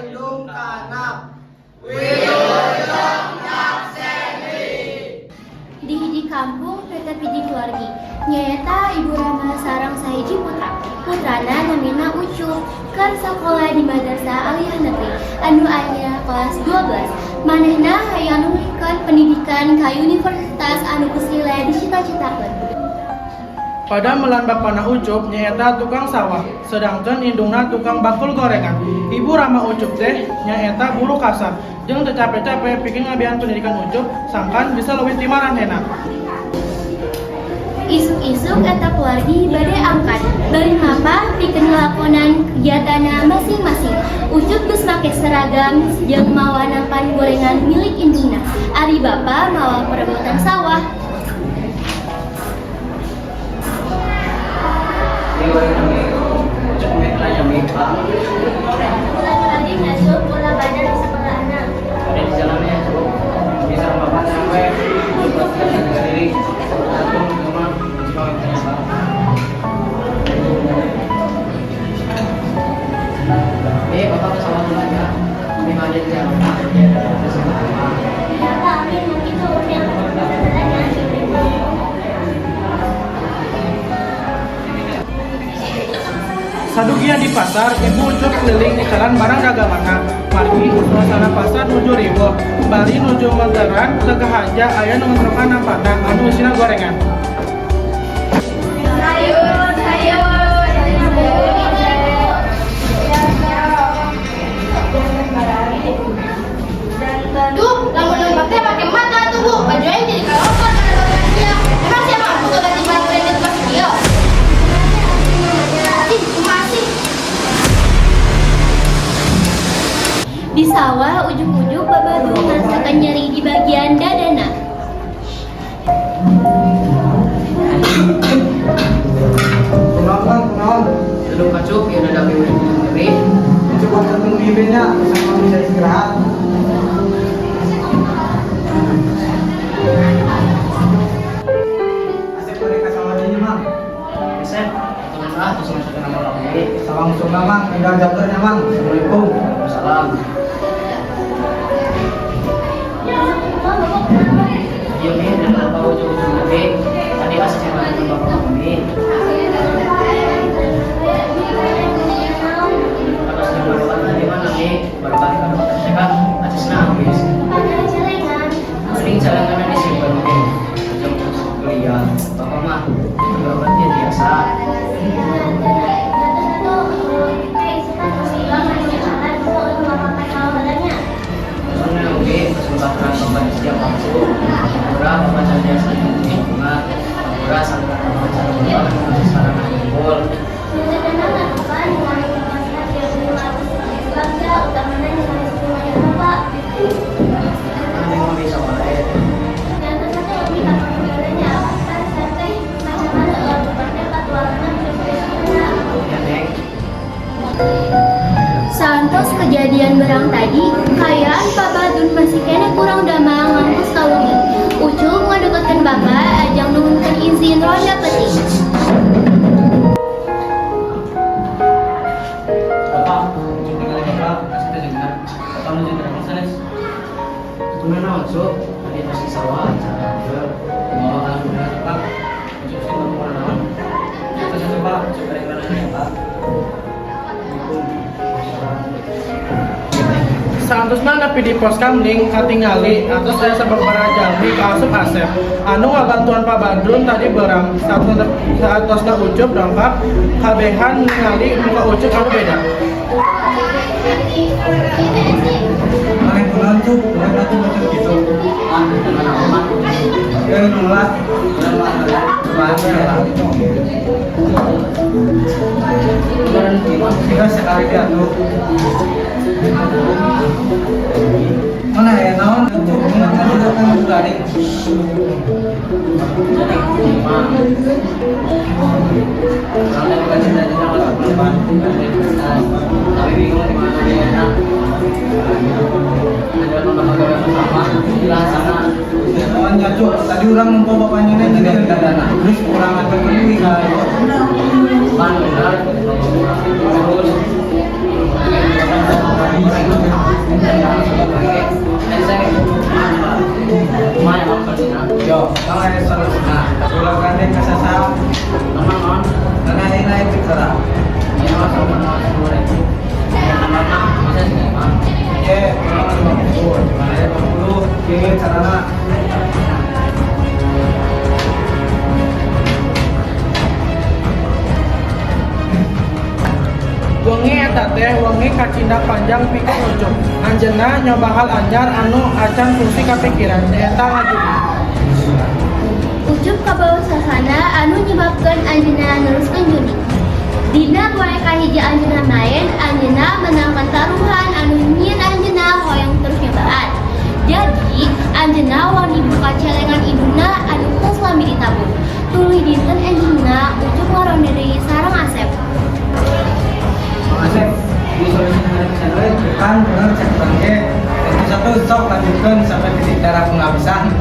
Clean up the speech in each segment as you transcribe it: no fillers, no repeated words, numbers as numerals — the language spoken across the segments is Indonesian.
Bandung Kanap. Di hiji kampung tetep hiji keluargi. Nyaeta Ibu Rama sareng sahiji putra. Putrana namina Ucup keur sakola di Madrasah Aliyah Negeri anu aya kelas 12. Manehna hayang nulikeun pendidikan ka universitas anu geus lila dicita-citakeun. Pada melan bapana Ucup nyaeta tukang sawah, sedangkan indungna tukang bakul gorengan. Ibu Rama Ucup teh nyaeta guru kasar, jeung teu capek-capek pikeun ngabian pendidikan Ucup sangkan bisa leuwih ti maranehna. Isuk-isuk eta keluargi bade angkat, bari mapa pikeun ngelakonan kegiatanna masing-masing. Ucup geus make seragam jeung mawa nampan gorengan milik indungna. Ari bapa mawa perebutan sawah. Lagi ngasuh bola badan di sekolah anak. Ada di jalannya cukup bisa bapak sampai buat sendiri satu cuma bapak pesawat dulu aja ini aja di jalan Ya Pak, amin begitu yang Sadugian di pasar, Ibu Ucup keliling di jalan barang daganganna. Margi suasana pasar nuju riweuh, bari nuju monteran teu haja aya nu ngontrokan nampana anu isina gorengan. Duh, lamun nembak teh pakai mata tuh Bu. Bajunya jadi kalopan ada dia. Emang siapa mampu tuh ganti baju branded pas dia? Masih. Di sawah ujung-ujung babadu merasakan nyeri di bagian dadana. Kenal. duduk kacuk ya udah dapat sendiri Coba ketemu bibirnya, sama bisa istirahat. Asep mereka sama ini, Mang. Sep teman terus masuk ke nama orang ini Salam sunna, Mang. Tinggal jabarnya, Mang. Assalamualaikum. salam iya nih dan apa ujung-ujung nanti tadi asal yang bapak kami atas nama bapak tadi mana nih baru balik ke bapak saya kan asisnya habis sering jalan-jalan di sini baru mungkin jam kuliah bapak mah berarti biasa soalnya oke kesempatan bapak setiap waktu berapa baca jasa di bunga berapa sampai baca bulan masih sekarang kumpul mau bisa mulai ya neng Santos kejadian berang tadi, kayaan Pak Badun masih kene kurang damang ngampus kalungi. Ucup ngadeketkeun bapak, ajang nuhunkeun izin ronda peuting. bapak cuti kali bapak kasih teh dengar bapak menuju ke rumah sana itu mana masuk tadi masih sawah bawa kan benar pak cuci sih bapak mana naon kita satu pak cuci dari mana ya pak Saantosna nepi di pos kamling katingali atos saya sababaraha jalmi ka asup Asep. Anu ngabantuan Pak Badrun tadi berang saatosna Ucup dongkap kabehan ningali muka Ucup anu beda. Kalian kenal tuh, mereka tuh macam gitu. mana aman Yang nolak, bahagia. dan Tiga sekali diatur. Mana ya naon itu? Mana kita kan garing. jadi lima orang yang kasih tadi sama teman tapi bingung di mana dia enak ada nomor sama bilang sana Soalnya cuk, tadi orang ngumpul bapaknya nih jadi ada dana. Terus kurang ada penuhi kan. kan benar terus Yo, mga solusyon na. Ulang natin kasasa. Naman, Nanay-nay pitsara. Iya, sama semua itu. Teman-teman, bisa sih, Pak. Mga 50. Mga 50. Kingin sarana. Wengi eta teh wengi kacindak panjang pikeun ucup. Anjeunna nyoba hal anyar anu acan fungsi kapikiran nyaeta ngajudi. Ucup kabawa sasana anu nyebabkeun anjeunna neruskeun judi. Dina poe kahiji anjeunna main, anjeunna menangkan taruhan anu nyieun anjeunna hoyong terus nyobaan. Jadi, anjeunna wani buka celengan ibuna anu geus lami ditabung. Tuluy dinten anjeunna Ucup ngaronde deui sareng Asep. Asep, di solusi nanti channel bukan bener cek bangke. Itu satu sok lanjutkan sampai titik darah penghabisan.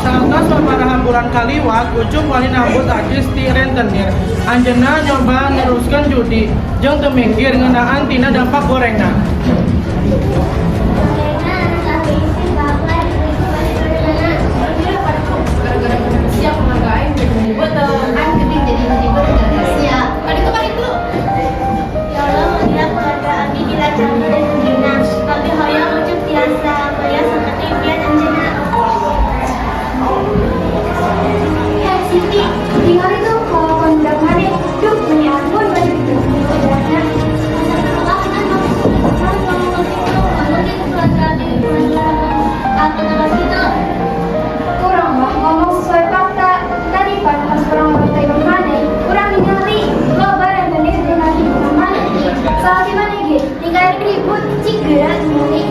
Saenggeus sabaraha bulan kaliwat Ucup wani nambut ajis ti rentenir. Anjeunna nyoba neruskeun judi jeung teu mikir ngeunaan tina dampak gorengna. Siap menghargai betul kan keting jadi ribet siap kaditu ya Allah mengira keluarga Abi bila jangan dan menghina Abi hoyong Ucup tiasa melihat seperti impian anjeunna. Hei Siti, tinggal itu kalau kondak mana duh meni ampun baju itu udaranya astagfirullah kan ngomong keluarga Abi atau nama kita kurang mah ngomong sesuai fakta. Tadi pas orang wanita yang mana kurang ningali lo barang benih dengan ibu mana salah di mana gitu tinggal ribut cik gerak gimana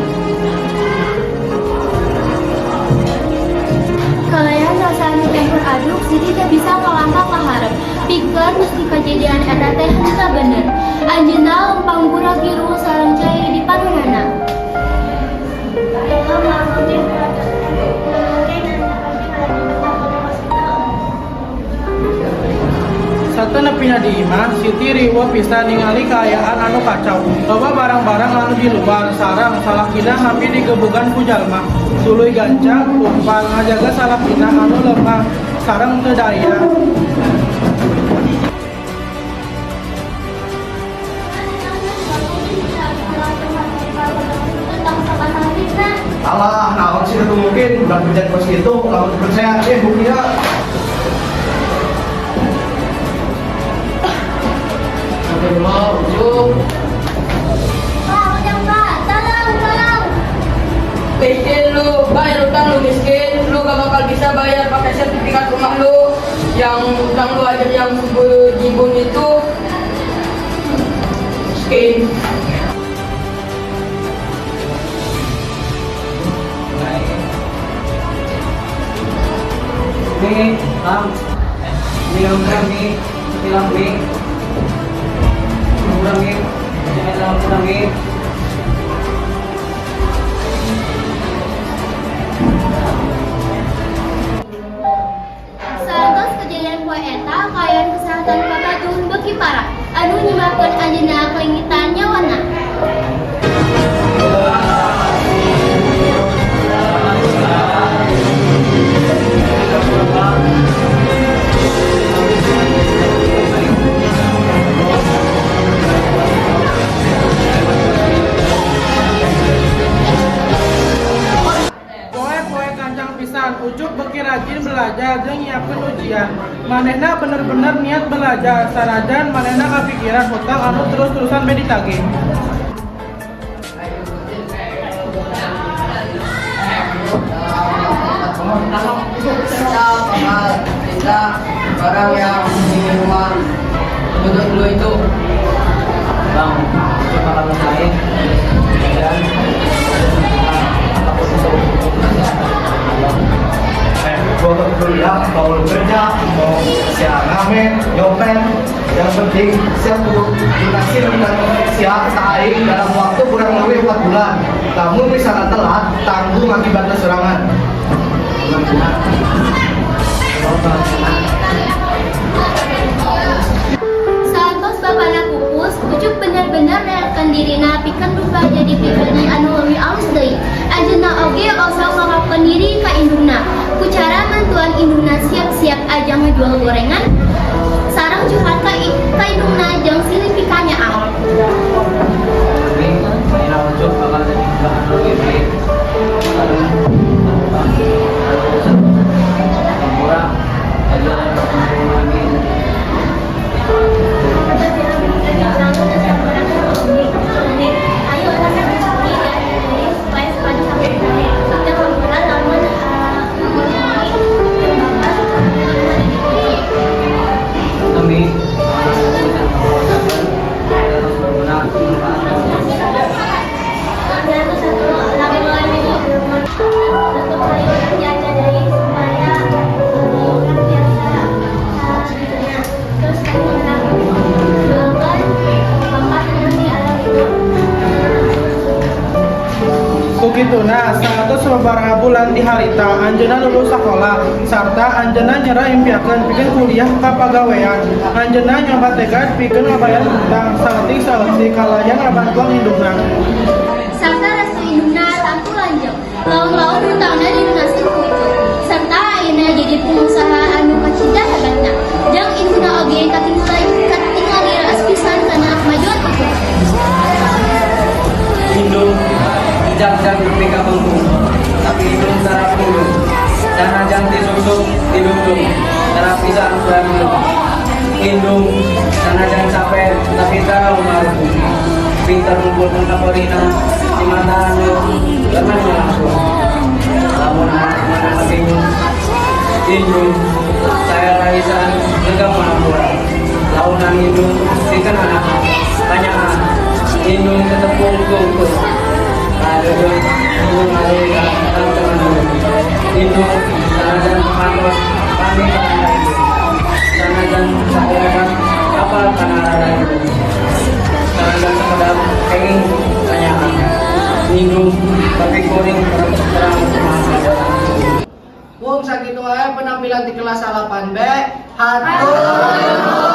kalian rasanya campur aduk jadi tak bisa ngelangkah ke harap pikir mesti kejadian eta teh henteu bener anjeunna lempang gura giru sareng cai di panunana. Sateuna nepi di imah, Siti riweuh pisan ningali kaayaan anu kacau. Loba barang-barang anu di luar sareng salakina hampir digebugan ku jalma. Tuluy gancang umpal ngajaga salakina anu lemah sareng teu daya. Alah, nah sih itu mungkin bukan kerjaan bos gitu. Kalau percaya, buktinya. Astagfirullah, Ucup. Pak, ujang Pak, tolong. Miskin lu, bayar utang lu miskin, lu gak bakal bisa bayar pakai sertifikat rumah lu. Yang utang lu aja yang jibun itu miskin. Nih, Lam. Ini yang kurang nih. Hilang nih. Kurang nih. Jangan kurang nih. Saeunggeus kejadian poe eta kaayaan kesehatan Kota Tuh beuki parah anu nyebabkeun anjeunna kelingitan nyawana. Poe-poe kancang pisan Ucup beuki rajin belajar jeung nyiapkeun ujian. Manehna bener-bener niat belajar sanajan manehna kapikiran hutang anu terus-terusan be ditagih. Kita barang yang di rumah penduduk dulu itu. Bang, coba kalau lain dan apapun itu Gue kuliah, mau kerja, mau siap ngamen, nyopet. Yang penting siap untuk lunasi dan siap saing dalam waktu kurang lebih 4 bulan. Namun misalnya telat, tanggung akibatnya serangan. Saantos bapana pupus, Ucup bener-bener nerapkeun dirina pikeun berubah jadi pribadi anu leuwih alus deui. Anjeunna oge Sakitu satu sabaraha bulan di harita anjeunna lulus sekolah sarta anjeunna nyerah impiakeun pikeun kuliah ka pagawean. Anjeunna nyoba tegad pikeun ngabayar hutang saeutik kalayan ngabantuan indungna. Sarta restu indungna tangtu lanjut. Laun-laun hutangna dilunaskeun ku Ucup. Sarta ayeuna jadi pengusaha anu kacinta hebatna. Jeung indungna oge katinggali raos pisan kana kemajuan Ucup. Indung jangan ketika menggung, tapi indung sarap indung. Jangan jangan disusuk didungdung, sarap pisang suami. Indung jangan capek, tapi sarap malu. Pintar mengumpulkan kaporina di mata anu, jangan langsung. Lamun mana bingung, indung saya raisan enggak mampuan. Launan indung ikan anak banyak indung tetap kungkung. Ada indung ada indung sanajan panos panik karena itu sanajan sakolekan kapal karena itu sanajan sepeda kenging tanyakan indung tapi kuning terang Wong sakitu ae penampilan di kelas 8B. Hatur.